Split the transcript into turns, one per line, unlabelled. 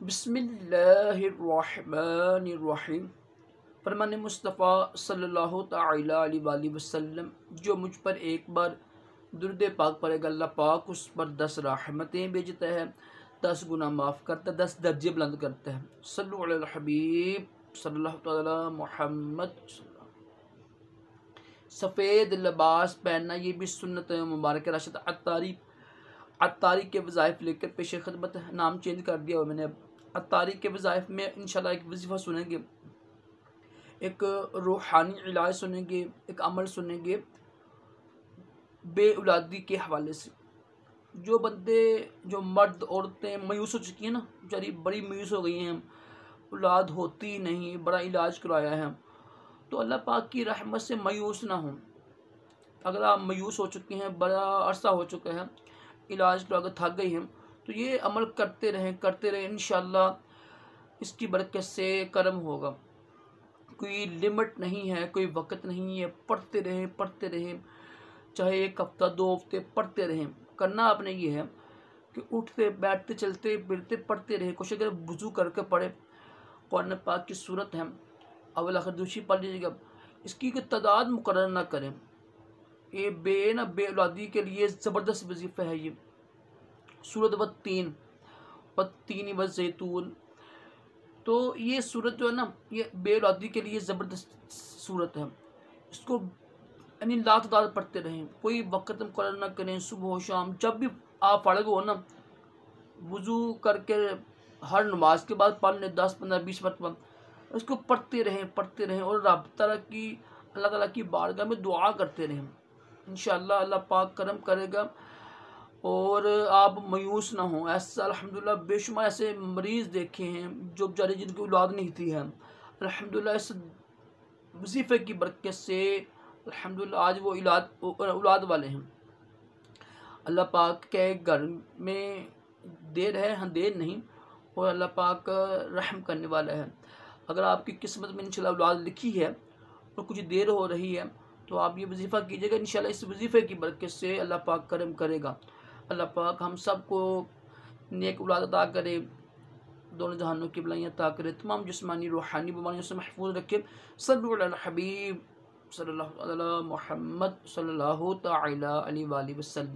बिस्मिल्लाहिर्रहमानिर्रहीम। फरमान मुस्तफ़ा सल्लल्लाहु तआला अलैहि वसल्लम, जो मुझ पर एक बार दुरूद पाक पढ़ेगा, अल्लाह पाक उस पर 10 रहमतें भेजता है, 10 गुनाह माफ़ करता है, 10 दर्जे बुलंद करता है। सल्लु अलल हबीब सल्लल्लाहु तआला मुहम्मद। सफ़ेद लिबास पहनना ये भी सुन्नत मुबारक राशिद। अत्तारी के वज़ाइफ लेकर पेश खिदमत, नाम चेंज कर दिया और मैंने। अब अत्तारी के वज़ाइफ में इंशाल्लाह एक वजीफ़ा सुनेंगे, एक रूहानी इलाज सुनेंगे, एक अमल सुनेंगे बे औलादी के हवाले से। जो बंदे, जो मर्द औरतें मायूस हो चुकी हैं ना, बेचारी बड़ी मायूस हो गई हैं, औलाद होती नहीं, बड़ा इलाज करवाया है, तो अल्लाह पाक की रहमत से मायूस ना हों। अगर आप मायूस हो चुके हैं, बड़ा अरसा हो चुका है, इलाज करवा कर थक गई हैं, तो ये अमल करते रहें इंशाअल्लाह इसकी बरकत से करम होगा। कोई लिमिट नहीं है, कोई वक्त नहीं है, पढ़ते रहें, चाहे 1 हफ्ता 2 हफ्ते पढ़ते रहें। करना आपने ये है कि उठते बैठते चलते फिरते पढ़ते रहें। कोशिश अगर वुज़ू करके पढ़े, कुरान पाक की सूरत है, अव्वल आखिर दूसरी पढ़ लीजिएगा। इसकी कोई तादाद मुकर्रर ना करें। ये बे औलादी के लिए ज़बरदस्त वजीफ़ा है। ये सूरत व तीन व ज़ैतून, तो ये सूरत जो है ना, ये बे औलादी के लिए ज़बरदस्त सूरत है। इसको यानी लातादार पढ़ते रहें, कोई वक़्त मुकर्रर ना करें। सुबह शाम जब भी आप फारिग हो ना, वुज़ू करके हर नमाज के बाद पढ़ लें 10 15 20 मरतबा। इसको पढ़ते रहें और रब तआला की, अल्लाह ताला की बारगाह में दुआ करते रहें। इंशाअल्लाह अल्लाह पाक करम करेगा और आप मायूस ना हों। ऐसा अल्हम्दुलिल्लाह बेशुमार ऐसे मरीज़ देखे हैं जो बेचारे जिनकी औलाद नहीं थी है, अल्हम्दुलिल्लाह इस वजीफ़े की बरकत से अल्हम्दुलिल्लाह आज वो औलाद वाले हैं। अल्लाह पाक के घर में देर है, हाँ देर नहीं, और अल्लाह पाक रहम करने वाला है। अगर आपकी किस्मत में इंशाअल्लाह औलाद लिखी है और कुछ देर हो रही है, तो आप ये वजीफ़ा कीजिएगा। इंशाअल्लाह इस वजीफ़े की बरकत से अल्लाह पाक करम करेगा। अल्लाह पाक हम सबको नेक औलाद अता करे, दोनों जहानों की भलाइयाँ अता करे, तमाम जिस्मानी रूहानी बीमारियों से महफूज रखे। सल्लु अलल हबीब सल्लल्लाहु अलैहि मुहम्मद सल्लल्लाहु तआला अलैहि वसल्लम।